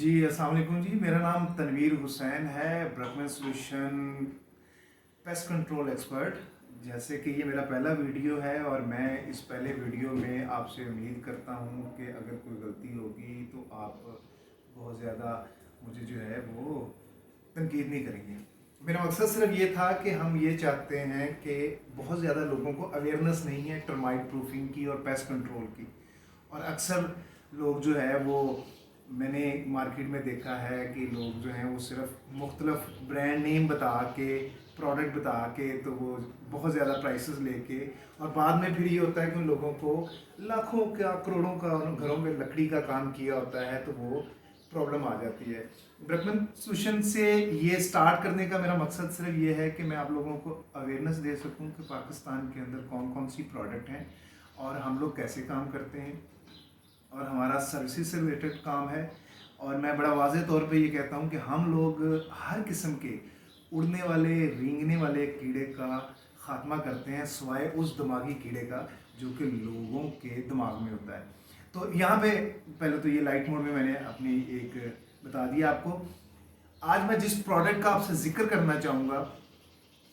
जी, अस्सलाम वालेकुम जी। मेरा नाम तनवीर हुसैन है, ब्रकमन सॉल्यूशन पेस्ट कंट्रोल एक्सपर्ट। जैसे कि ये मेरा पहला वीडियो है और मैं इस पहले वीडियो में आपसे उम्मीद करता हूँ कि अगर कोई गलती होगी तो आप बहुत ज़्यादा मुझे जो है वो तनकीद नहीं करेंगे। मेरा मकसद सिर्फ ये था कि हम ये चाहते हैं कि बहुत ज़्यादा लोगों को अवेयरनेस नहीं है टर्माइट प्रूफिंग की और पेस्ट कंट्रोल की। और अक्सर लोग जो है वो, मैंने मार्केट में देखा है कि लोग जो हैं वो सिर्फ मुख्तलफ ब्रांड नेम बता के, प्रोडक्ट बता के, तो वो बहुत ज़्यादा प्राइसेस लेके, और बाद में फिर ये होता है कि उन लोगों को लाखों का करोड़ों का घरों में लकड़ी का काम किया होता है, तो वो प्रॉब्लम आ जाती है। ब्रकमन सॉल्यूशन से ये स्टार्ट करने का मेरा मकसद सिर्फ ये है कि मैं आप लोगों को अवेयरनेस दे सकूं कि पाकिस्तान के अंदर कौन कौन सी प्रोडक्ट हैं और हम लोग कैसे काम करते हैं, और हमारा सर्विसेज से रिलेटेड काम है। और मैं बड़ा वाज़ेह तौर पे ये कहता हूँ कि हम लोग हर किस्म के उड़ने वाले, रेंगने वाले कीड़े का ख़ात्मा करते हैं, सिवाय उस दिमागी कीड़े का जो कि लोगों के दिमाग में होता है। तो यहाँ पे पहले तो ये लाइट मोड में मैंने अपनी एक बता दिया आपको। आज मैं जिस प्रोडक्ट का आपसे जिक्र करना चाहूँगा,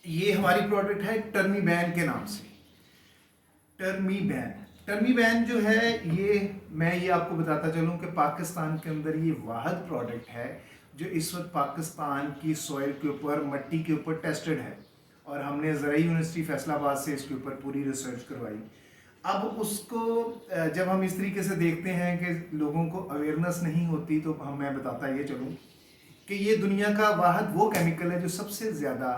ये हमारी प्रोडक्ट है टर्मी बैन के नाम से। टर्मी बैन जो है, ये मैं ये आपको बताता चलूँ कि पाकिस्तान के अंदर ये वाहिद प्रोडक्ट है जो इस वक्त पाकिस्तान की सॉइल के ऊपर, मिट्टी के ऊपर टेस्टेड है, और हमने ज़राई यूनिवर्सिटी फैसलाबाद से इसके ऊपर पूरी रिसर्च करवाई। अब उसको जब हम इस तरीके से देखते हैं कि लोगों को अवेयरनेस नहीं होती, तो मैं बताता ये चलूँ कि ये दुनिया का वाहिद वो केमिकल है जो सबसे ज़्यादा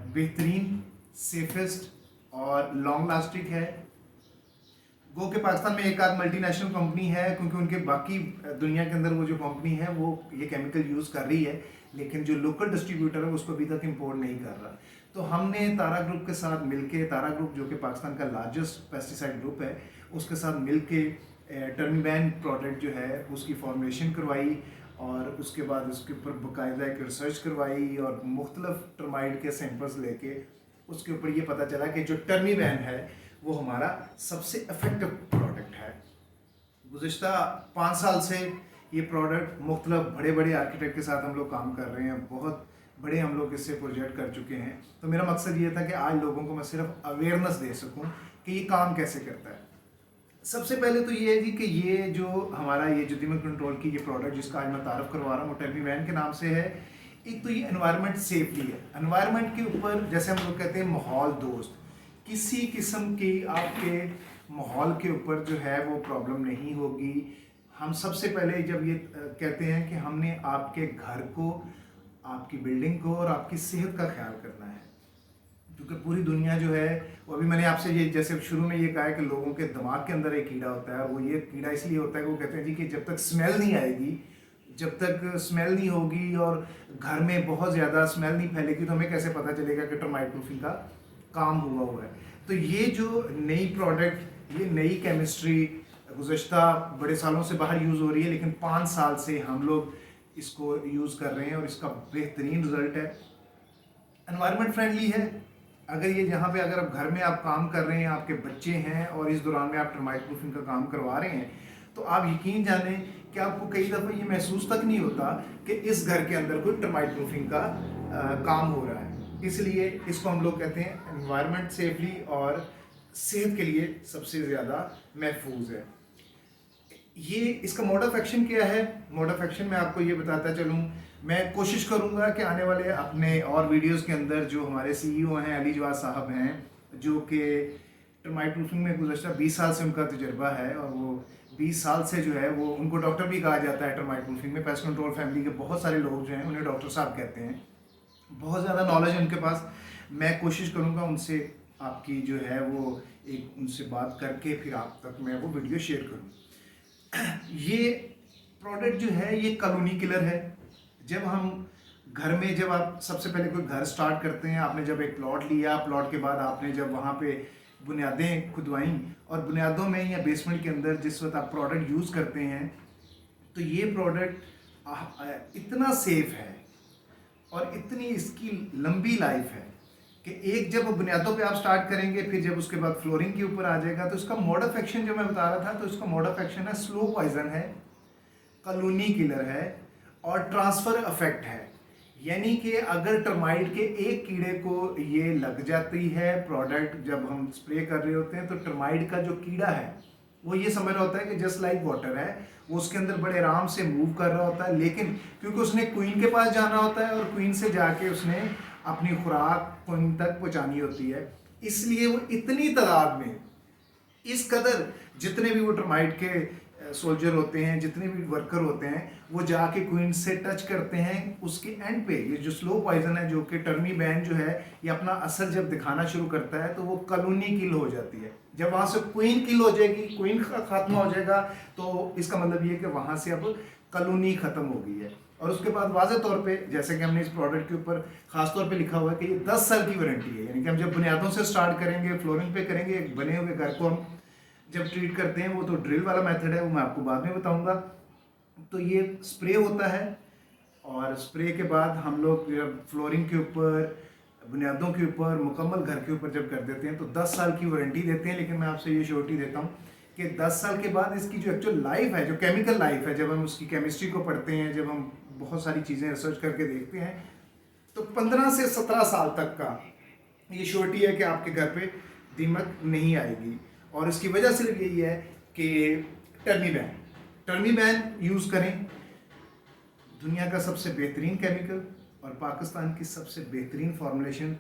बेहतरीन, सेफेस्ट और लॉन्ग लास्टिक है। गो के पाकिस्तान में एक आध मल्टीनेशनल कंपनी है, क्योंकि उनके बाकी दुनिया के अंदर वो जो कंपनी है वो ये केमिकल यूज़ कर रही है, लेकिन जो लोकल डिस्ट्रीब्यूटर है उसको अभी तक इंपोर्ट नहीं कर रहा। तो हमने तारा ग्रुप के साथ मिलके, तारा ग्रुप जो कि पाकिस्तान का लार्जेस्ट पेस्टिसाइड ग्रुप है, उसके साथ मिलके टर्मी बैन प्रोडक्ट जो है उसकी फॉर्मुलेशन करवाई, और उसके बाद उसके ऊपर बाकायदा एक रिसर्च करवाई, और मुख्तलिफ टर्माइट के सैंपल्स लेके उसके ऊपर ये पता चला कि जो टर्मी बैन है वो हमारा सबसे इफेक्टिव प्रोडक्ट है। गुज़िश्ता 5 साल से ये प्रोडक्ट मुख्तलिफ बड़े बड़े आर्किटेक्ट के साथ हम लोग काम कर रहे हैं, बहुत बड़े हम लोग इससे प्रोजेक्ट कर चुके हैं। तो मेरा मकसद ये था कि आज लोगों को मैं सिर्फ अवेयरनेस दे सकूं कि ये काम कैसे करता है। सबसे पहले तो ये है जी कि ये जो हमारा ये जो दिमाग कंट्रोल की ये प्रोडक्ट जिसका आज मैं तारफ़ करवा रहा हूँ, वो टर्मी बैन के नाम से है। एक तो ये एनवायरनमेंट सेफली है, एनवायरनमेंट के ऊपर जैसे हम लोग कहते हैं माहौल दोस्त, किसी किस्म की आपके माहौल के ऊपर जो है वो प्रॉब्लम नहीं होगी। हम सबसे पहले जब ये कहते हैं कि हमने आपके घर को, आपकी बिल्डिंग को और आपकी सेहत का ख्याल करना है, क्योंकि पूरी दुनिया जो है वो, अभी मैंने आपसे ये जैसे शुरू में ये कहा है कि लोगों के दिमाग के अंदर एक कीड़ा होता है, वो ये कीड़ा इसलिए होता है कि वो कहते हैं जी कि जब तक स्मेल नहीं आएगी, जब तक स्मेल नहीं होगी और घर में बहुत ज़्यादा स्मेल नहीं फैलेगी, तो हमें कैसे पता चलेगा कि टर्माइट प्रूफिंग का काम हुआ है। तो ये जो नई प्रोडक्ट, ये नई केमिस्ट्री गुज़श्ता बड़े सालों से बाहर यूज़ हो रही है, लेकिन 5 साल से हम लोग इसको यूज़ कर रहे हैं और इसका बेहतरीन रिजल्ट है। एनवायरनमेंट फ्रेंडली है। अगर ये जहाँ पे अगर आप घर में आप काम कर रहे हैं, आपके बच्चे हैं और इस दौरान में आप टर्माइट प्रूफिंग का काम करवा रहे हैं, तो आप यकीन जानें कि आपको कई दफ़ा ये महसूस तक नहीं होता कि इस घर के अंदर कोई टर्माइट प्रूफिंग का काम हो रहा है। इसलिए इसको हम लोग कहते हैं एनवायरनमेंट सेफली और सेहत के लिए सबसे ज़्यादा महफूज है। ये इसका मोड ऑफ एक्शन क्या है? मोड ऑफ एक्शन मैं आपको ये बताता चलूँ। मैं कोशिश करूँगा कि आने वाले अपने और वीडियोस के अंदर जो हमारे सीईओ हैं, अली जवाद साहब हैं, जो कि टर्माइट प्रूफिंग में गुज़श्ता 20 साल से उनका तजर्बा है, और वो 20 साल से जो है वो, उनको डॉक्टर भी कहा जाता है टर्माइट प्रूफिंग में। पेस्ट कंट्रोल फैमिली के बहुत सारे लोग जो हैं उन्हें डॉक्टर साहब कहते हैं, बहुत ज़्यादा नॉलेज है उनके पास। मैं कोशिश करूँगा उनसे आपकी जो है वो एक उनसे बात करके फिर आप तक मैं वो वीडियो शेयर करूँ। ये प्रोडक्ट जो है ये कॉलोनी किलर है। जब हम घर में, जब आप सबसे पहले कोई घर स्टार्ट करते हैं, आपने जब एक प्लॉट लिया, प्लॉट के बाद आपने जब वहाँ पे बुनियादें खुदवाई, और बुनियादों में या बेसमेंट के अंदर जिस वक्त आप प्रोडक्ट यूज़ करते हैं, तो ये प्रोडक्ट इतना सेफ है और इतनी इसकी लंबी लाइफ है कि एक जब बुनियादों पे आप स्टार्ट करेंगे, फिर जब उसके बाद फ्लोरिंग के ऊपर आ जाएगा, तो इसका मोड ऑफ एक्शन जो मैं बता रहा था, तो इसका मोड ऑफ एक्शन है स्लो पॉइजन है। कॉलोनी किलर है और ट्रांसफ़र इफेक्ट है। यानी कि अगर टर्माइट के एक कीड़े को ये लग जाती है प्रोडक्ट जब हम स्प्रे कर रहे होते हैं, तो टर्माइट का जो कीड़ा है वो ये समझ रहा होता है कि जस्ट लाइक वाटर है, वो उसके अंदर बड़े आराम से मूव कर रहा होता है, लेकिन क्योंकि उसने क्वीन के पास जाना होता है और क्वीन से जाके उसने अपनी खुराक क्वीन तक पहुँचानी होती है, इसलिए वो इतनी तादाद में, इस कदर जितने भी वो टर्माइट के सोल्जर होते हैं, जितने भी वर्कर होते हैं, वो जाके क्वीन से टच करते हैं, उसके एंड पे ये जो स्लो पॉइजन है, जो कि टर्मी बैन जो है, ये अपना असर जब दिखाना शुरू करता है तो वो कॉलोनी किल हो जाती है। जब वहाँ से क्वीन किल हो जाएगी, क्वीन का खात्मा हो जाएगा, तो इसका मतलब ये है कि वहाँ से अब कॉलोनी ख़त्म हो गई है। और उसके बाद वाज़ेह तौर पे, जैसे कि हमने इस प्रोडक्ट के ऊपर ख़ास तौर पे लिखा हुआ है कि ये 10 साल की वारंटी है। यानी कि हम जब बुनियादों से स्टार्ट करेंगे, फ्लोरिंग पे करेंगे, एक बने हुए घर को हम जब ट्रीट करते हैं, वो तो ड्रिल वाला मेथड है, वो मैं आपको बाद में बताऊंगा। तो ये स्प्रे होता है, और स्प्रे के बाद हम लोग जब फ्लोरिंग के ऊपर, बुनियादों के ऊपर, मुकम्मल घर के ऊपर जब कर देते हैं तो 10 साल की वारंटी देते हैं। लेकिन मैं आपसे ये श्योरिटी देता हूँ कि 10 साल के बाद इसकी जो एक्चुअल लाइफ है, जो केमिकल लाइफ है, जब हम उसकी केमिस्ट्री को पढ़ते हैं, जब हम बहुत सारी चीज़ें रिसर्च करके देखते हैं, तो 15 से 17 साल तक का ये श्योरिटी है कि आपके घर पे दीमक नहीं आएगी। और इसकी वजह सिर्फ यही है कि टर्मी बैन यूज़ करें। दुनिया का सबसे बेहतरीन केमिकल और पाकिस्तान की सबसे बेहतरीन फॉर्मुलेशन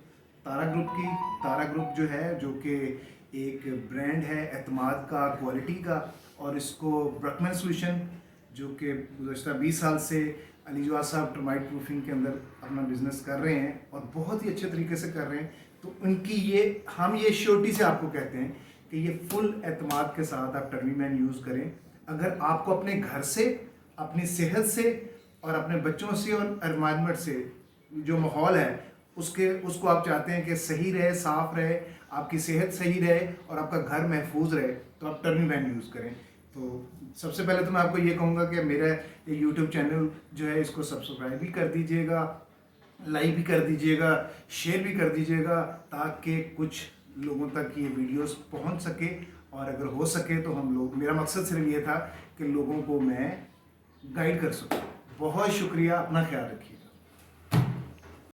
तारा ग्रुप की। तारा ग्रुप जो है, जो कि एक ब्रांड है एतमाद का, क्वालिटी का, और इसको ब्रकमैन सॉल्यूशन, जो कि गुज़श्ता 20 साल से अली जवाद साहब टर्माइट प्रूफिंग के अंदर अपना बिजनेस कर रहे हैं और बहुत ही अच्छे तरीके से कर रहे हैं। तो उनकी हम ये श्योरिटी से आपको कहते हैं कि ये फुल एतमाद के साथ आप टर्मी बैन यूज़ करें। अगर आपको अपने घर से, अपनी सेहत से और अपने बच्चों से और एनवायरनमेंट से, जो माहौल है उसको आप चाहते हैं कि सही रहे, साफ़ रहे, आपकी सेहत सही रहे और आपका घर महफूज रहे, तो आप टर्मी बैन यूज़ करें। तो सबसे पहले तो मैं आपको ये कहूँगा कि मेरा ये यूट्यूब चैनल जो है, इसको सब्सक्राइब भी कर दीजिएगा, लाइक भी कर दीजिएगा, शेयर भी कर दीजिएगा, ताकि कुछ लोगों तक ये वीडियोस पहुंच सके। और अगर हो सके तो हम लोग, मेरा मकसद सिर्फ ये था कि लोगों को मैं गाइड कर सकूं। बहुत शुक्रिया, अपना ख्याल रखिए।